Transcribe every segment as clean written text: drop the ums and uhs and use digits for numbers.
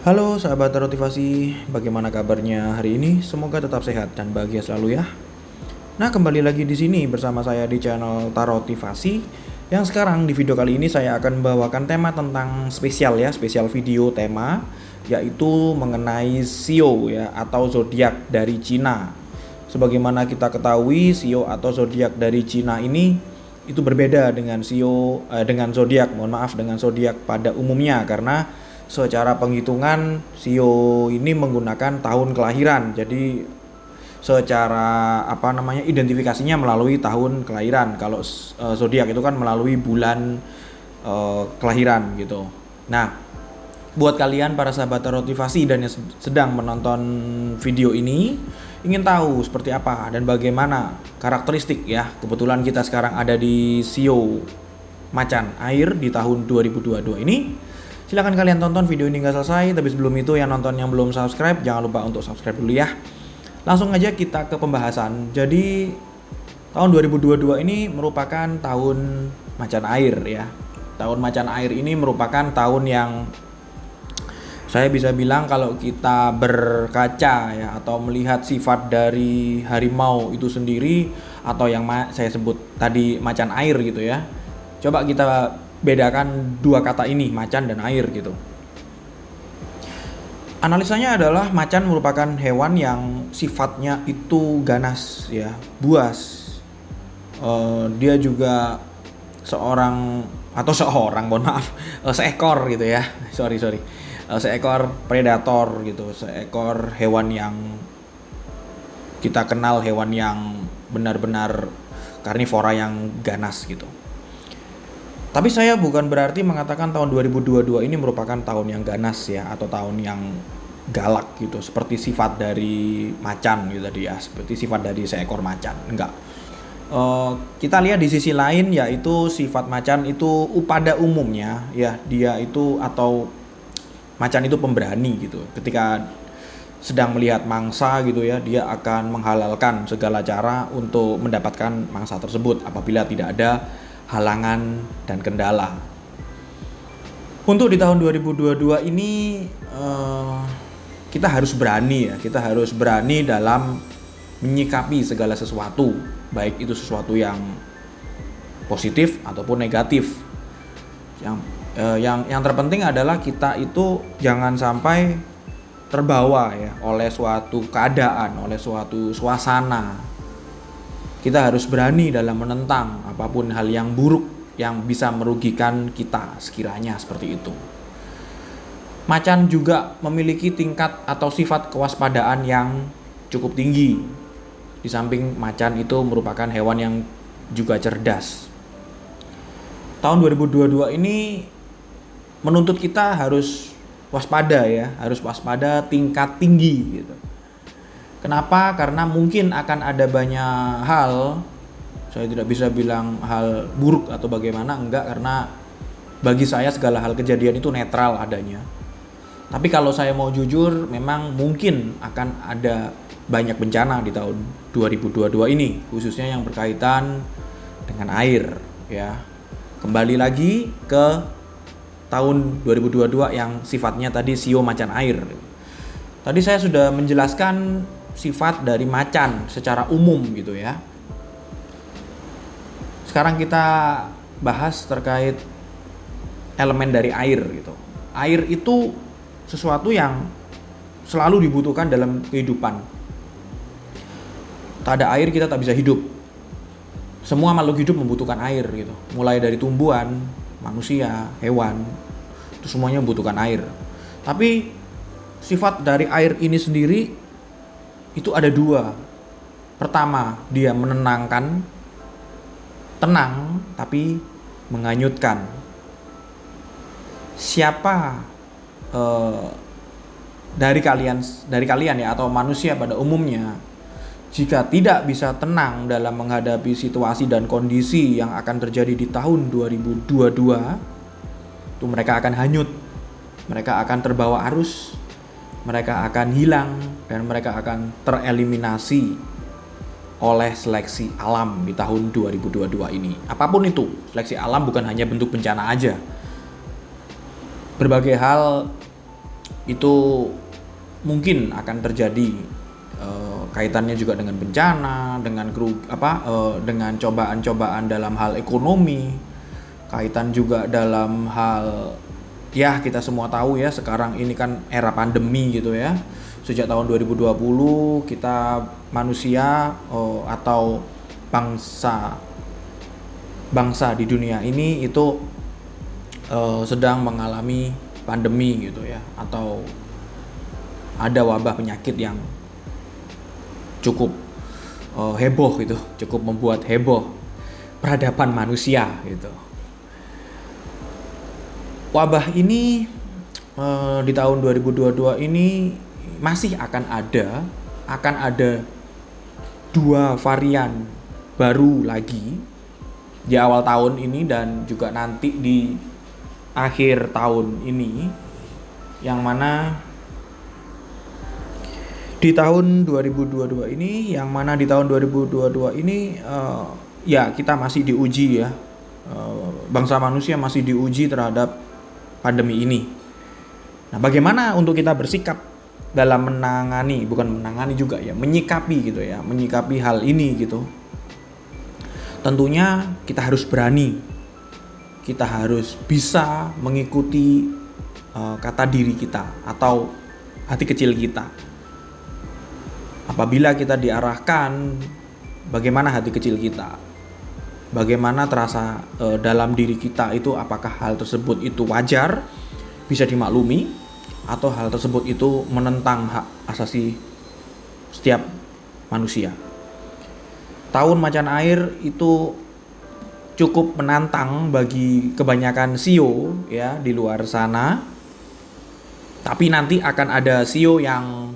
Halo sahabat Tarotivasi, bagaimana kabarnya hari ini? Semoga tetap sehat dan bahagia selalu ya. Nah, kembali lagi di sini bersama saya di channel Tarotivasi. Yang sekarang di video kali ini saya akan membawakan tema tentang spesial ya, spesial video tema yaitu mengenai Shio ya atau zodiak dari Cina. Sebagaimana kita ketahui, Shio atau zodiak dari Cina ini itu berbeda dengan dengan zodiak pada umumnya karena secara penghitungan Shio ini menggunakan tahun kelahiran. Jadi secara identifikasinya melalui tahun kelahiran. Kalau zodiak itu kan melalui bulan kelahiran gitu. Nah, buat kalian para sahabat Tarotivasi dan yang sedang menonton video ini ingin tahu seperti apa dan bagaimana karakteristik ya. Kebetulan kita sekarang ada di Shio Macan Air di tahun 2022 ini. Silahkan kalian tonton video ini hingga selesai. Tapi sebelum itu yang nonton yang belum subscribe, jangan lupa untuk subscribe dulu ya. Langsung aja kita ke pembahasan. Jadi tahun 2022 ini merupakan tahun macan air ya. Tahun macan air ini merupakan tahun yang saya bisa bilang kalau kita berkaca ya atau melihat sifat dari harimau itu sendiri atau yang saya sebut tadi macan air gitu ya. Coba kita bedakan dua kata ini, macan dan air gitu. Analisanya adalah macan merupakan hewan yang sifatnya itu ganas ya, buas. Dia juga seekor gitu ya. Seekor predator gitu, seekor hewan yang kita kenal hewan yang benar-benar karnivora yang ganas gitu. Tapi saya bukan berarti mengatakan tahun 2022 ini merupakan tahun yang ganas ya atau tahun yang galak gitu seperti sifat dari macan gitu tadi ya, seperti sifat dari seekor macan. Enggak. Kita lihat di sisi lain yaitu sifat macan itu pada umumnya ya dia itu atau macan itu pemberani gitu. Ketika sedang melihat mangsa gitu ya, dia akan menghalalkan segala cara untuk mendapatkan mangsa tersebut apabila tidak ada halangan dan kendala. Untuk di tahun 2022 ini kita harus berani ya, kita harus berani dalam menyikapi segala sesuatu, baik itu sesuatu yang positif ataupun negatif. Yang terpenting adalah kita itu jangan sampai terbawa ya oleh suatu keadaan, oleh suatu suasana. Kita harus berani dalam menentang apapun hal yang buruk yang bisa merugikan kita sekiranya seperti itu. Macan juga memiliki tingkat atau sifat kewaspadaan yang cukup tinggi. Di samping macan itu merupakan hewan yang juga cerdas. Tahun 2022 ini menuntut kita harus waspada ya, harus waspada tingkat tinggi gitu. Kenapa? Karena mungkin akan ada banyak hal, saya tidak bisa bilang hal buruk atau bagaimana, enggak, karena bagi saya segala hal kejadian itu netral adanya. Tapi kalau saya mau jujur, memang mungkin akan ada banyak bencana di tahun 2022 ini, khususnya yang berkaitan dengan air ya. Kembali lagi ke tahun 2022 yang sifatnya tadi Shio macan air. Tadi saya sudah menjelaskan sifat dari macan secara umum gitu ya. Sekarang kita bahas terkait elemen dari air gitu. Air itu sesuatu yang selalu dibutuhkan dalam kehidupan. Tak ada air kita tak bisa hidup. Semua makhluk hidup membutuhkan air gitu. Mulai dari tumbuhan, manusia, hewan, itu semuanya membutuhkan air. Tapi sifat dari air ini sendiri itu ada dua. Pertama, dia menenangkan, tenang tapi menghanyutkan. Siapa dari kalian ya atau manusia pada umumnya jika tidak bisa tenang dalam menghadapi situasi dan kondisi yang akan terjadi di tahun 2022, itu mereka akan hanyut, mereka akan terbawa arus, mereka akan hilang dan mereka akan tereliminasi oleh seleksi alam di tahun 2022 ini. Apapun itu, seleksi alam bukan hanya bentuk bencana aja. Berbagai hal itu mungkin akan terjadi kaitannya juga dengan bencana, dengan cobaan-cobaan dalam hal ekonomi, kaitan juga dalam hal, ya kita semua tahu ya sekarang ini kan era pandemi gitu ya. Sejak tahun 2020 kita manusia atau bangsa di dunia ini itu sedang mengalami pandemi gitu ya, atau ada wabah penyakit yang cukup heboh gitu, cukup membuat heboh peradaban manusia gitu. Wabah ini di tahun 2022 ini masih akan ada 2 varian baru lagi di awal tahun ini dan juga nanti di akhir tahun ini, yang mana di tahun 2022 ini ya kita masih diuji ya, bangsa manusia masih diuji terhadap pandemi ini. Nah, bagaimana untuk kita bersikap dalam menyikapi hal ini gitu. Tentunya kita harus berani, kita harus bisa mengikuti kata diri kita atau hati kecil kita. Apabila kita diarahkan, bagaimana hati kecil kita, bagaimana terasa dalam diri kita itu, apakah hal tersebut itu wajar, bisa dimaklumi, atau hal tersebut itu menentang hak asasi setiap manusia. Tahun macan air itu cukup menantang bagi kebanyakan CEO ya di luar sana. Tapi nanti akan ada CEO yang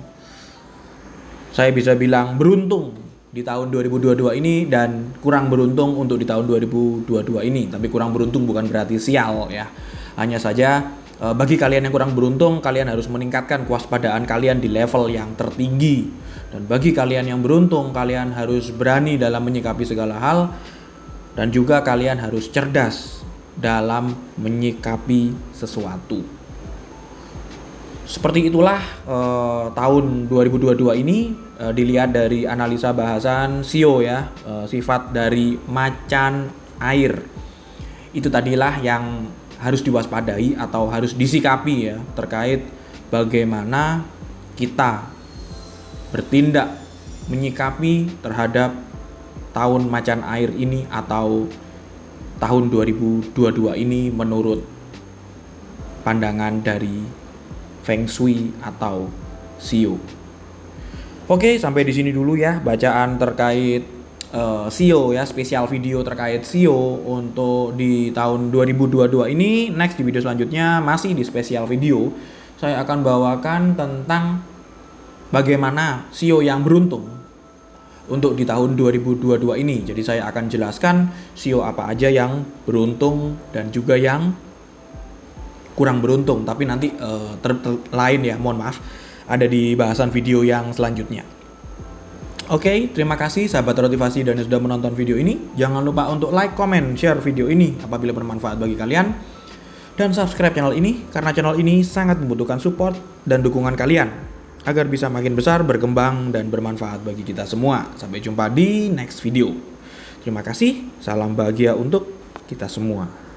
saya bisa bilang beruntung di tahun 2022 ini dan kurang beruntung untuk di tahun 2022 ini. Tapi kurang beruntung bukan berarti sial ya. Hanya saja bagi kalian yang kurang beruntung, kalian harus meningkatkan kewaspadaan kalian di level yang tertinggi. Dan bagi kalian yang beruntung, kalian harus berani dalam menyikapi segala hal. Dan juga kalian harus cerdas dalam menyikapi sesuatu. Seperti itulah tahun 2022 ini dilihat dari analisa bahasan CEO ya, sifat dari macan air. Itu tadilah yang harus diwaspadai atau harus disikapi ya, terkait bagaimana kita bertindak menyikapi terhadap tahun macan air ini atau tahun 2022 ini menurut pandangan dari Feng Shui atau Shio. Oke, sampai di sini dulu ya bacaan terkait Shio ya, spesial video terkait Shio untuk di tahun 2022 ini. Next di video selanjutnya masih di spesial video, saya akan bawakan tentang bagaimana Shio yang beruntung untuk di tahun 2022 ini. Jadi saya akan jelaskan Shio apa aja yang beruntung dan juga yang kurang beruntung, tapi nanti lain ya, mohon maaf, ada di bahasan video yang selanjutnya. Oke, terima kasih sahabat Rotivasi dan yang sudah menonton video ini. Jangan lupa untuk like, comment, share video ini apabila bermanfaat bagi kalian, dan subscribe channel ini karena channel ini sangat membutuhkan support dan dukungan kalian agar bisa makin besar, berkembang, dan bermanfaat bagi kita semua. Sampai jumpa di next video. Terima kasih, salam bahagia untuk kita semua.